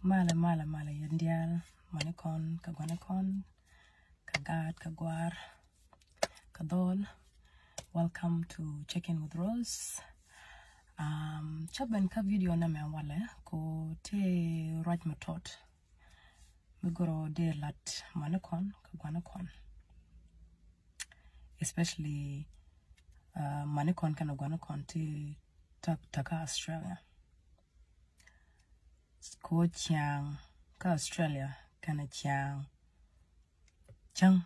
mala yandial manikon kagwanakon kagad kagwar kadol. Welcome to Check In with Rose. Chaben ka video na me wale ko te raj matot migoro de lat manikon kagwanakon, especially manikon kanagwanakon te taka Australia. Ko chiang ka Australia kana chiang chang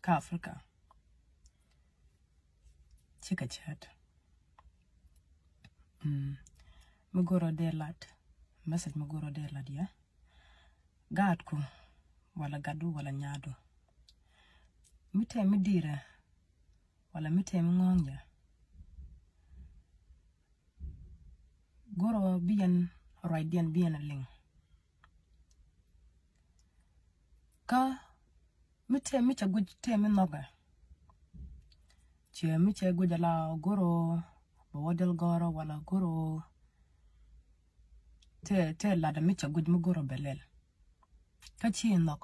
ka Africa chika chat. Mugoro de lat message mugoro de lat ya gad ku wala gadu wala nyado mite midira wala mite ngonja goro bien raidian bien ling ka mite guj te minoga che mite gujala goro bawadel goro wala goro te lada mite guj mu goro belel ka chi nok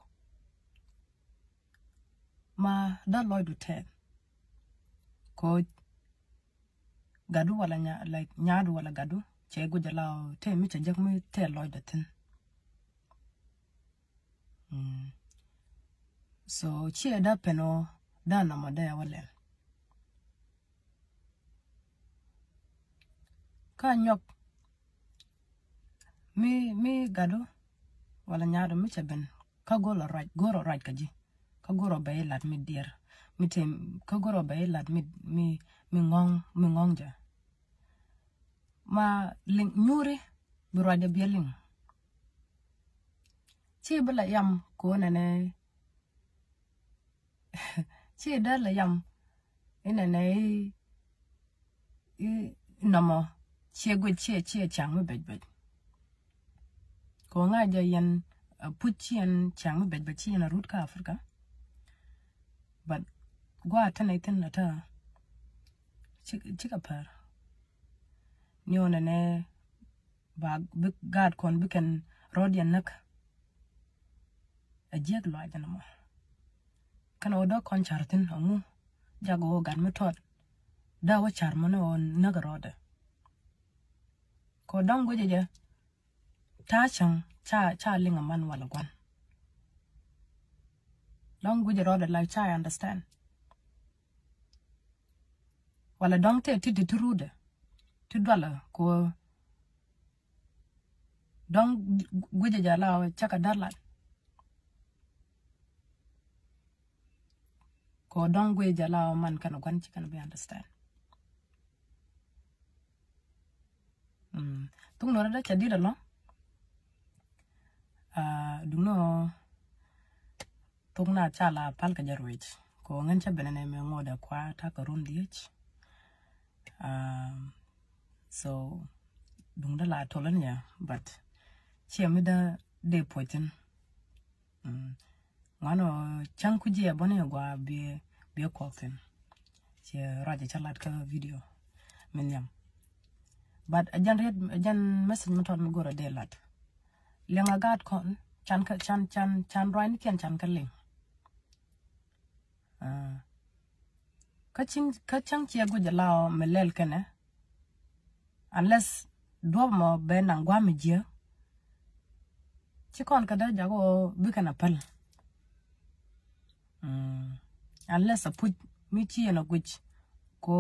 ma da loidu te ko gadu wala nyadu wala gadu che gujala te mite jak mu te loidu tin. So chi da peno da na mada wala ka nyok mi gado wala nyado mi cheben ka goro right kaji ka goro bay lat mi dear mi tem ka goro bay lat mi ngong ja ma ling nyuri bi rade bieling chi bala yam ko nene chi da la yam inene namo chia chang mu bej ko nga ja yan puchian chang mu bej chi na root ka Africa but gwa tanai tin na ta chika par niona ne ba gad kon biken rodian nak a jeg lo ajana mo kana odo kon chartin amu jago gad metot da wa char mo no nagarode ko dong goje ta chang cha linga man wala gwan dong goje rode like cha understand wala dong te ti trude ti dwala ko dong goje jala chaka darlat ko dong goje jala man kana gwan chi kana be understand. Tung no da chadi da lo dungno tung na chala pal ka jarwich ko ngan cha benene me ngoda kwa ta ka run diech so dung da la tolan ya but chemi da de potin ngano chang kuje bone gwa be kokten che raje chalat ka video menyam. But ajan message maton mi goro de lat lenga gad kon chan roin ken chan kaling ka chang chia go jalao melel kene unless do mo ben angwa mi je chi kon kada jago bikana pal unless a put mi chi na guch ko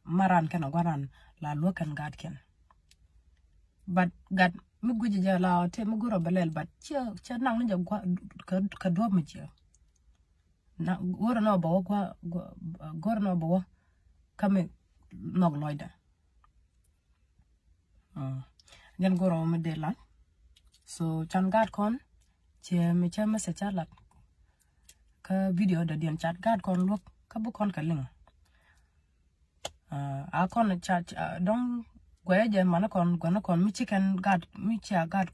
maran kana gwaran la lokan gad ken but gad mi guji jala te mi goro belel but cha nang ni ka do mi je na goro no bawo kwa goro no bawo kame nog loida jan goro mi de la so chan gad kon che mi cha ma se chalat ka video da dian chat gad kon lok ka bu kon ka ling akon cha dong gwaje mana kon gona kon mi chicken gad mi cha gad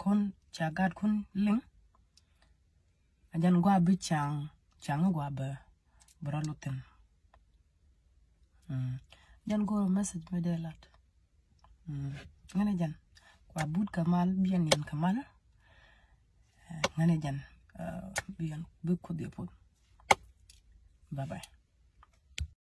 kun ling ajan gwa bi chang gwa ba braloten jan go message me de lat ngene jan kwa bud kamal bien yen kamal ngane jan biyan bu ko de put. Bye bye.